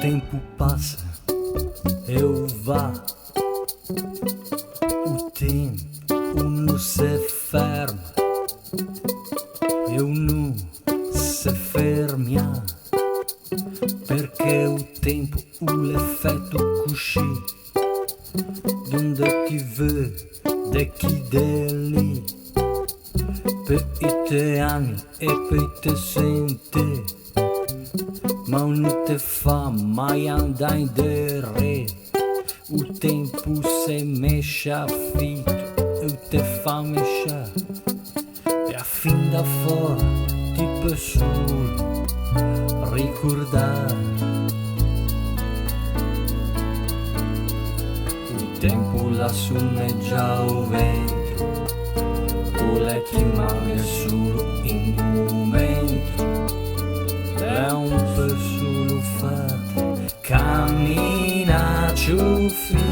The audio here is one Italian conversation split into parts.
tempo passa, eu vá. O tempo não se ferma, eu não se ferma, perché o tempo l'effetto così, donde ti vede chi de lì, per i te anni e per te sente, ma non te fa mai andare in dere. O tempo se mexe a fito, eu te fa mexer, e a fin da fora ti posso ricordare. O tempo la sumeggia o vento, o le che manca solo in momento, è un po' solo fatto, cammina giù fito.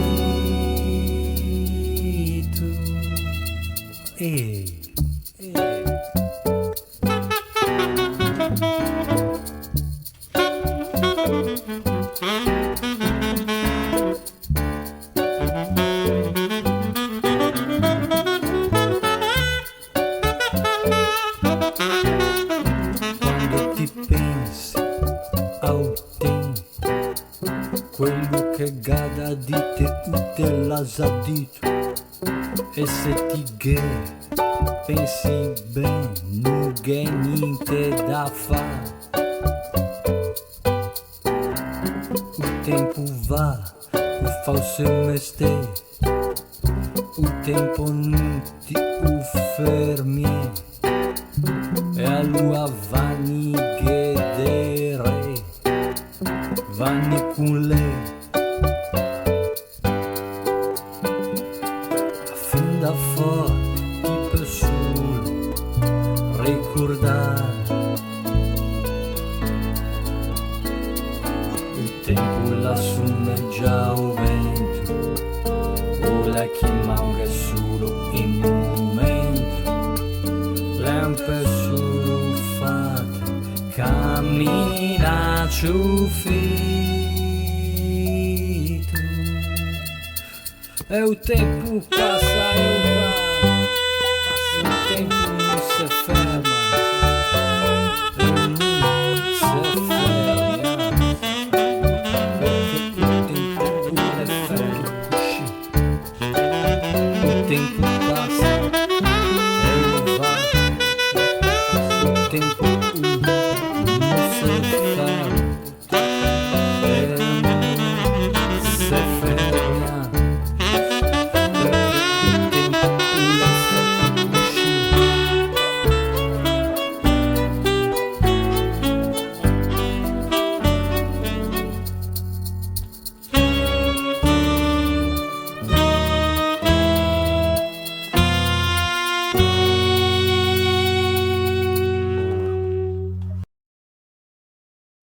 Quando ti pensi ao tempo, quello che gada di te l'ha dito, e se ti pensi bene, non c'è niente da fare. O tempo va, o fa o seu mestiere, o tempo non ti fermi, e a lua vanni vedere, vanni con lei. A fin da fuori ti posso ricordare. Il tempo la sumeggia o vento, o la che manca solo in momento, lampe solo fatte, cammina giù fito. E o tempo passa e va.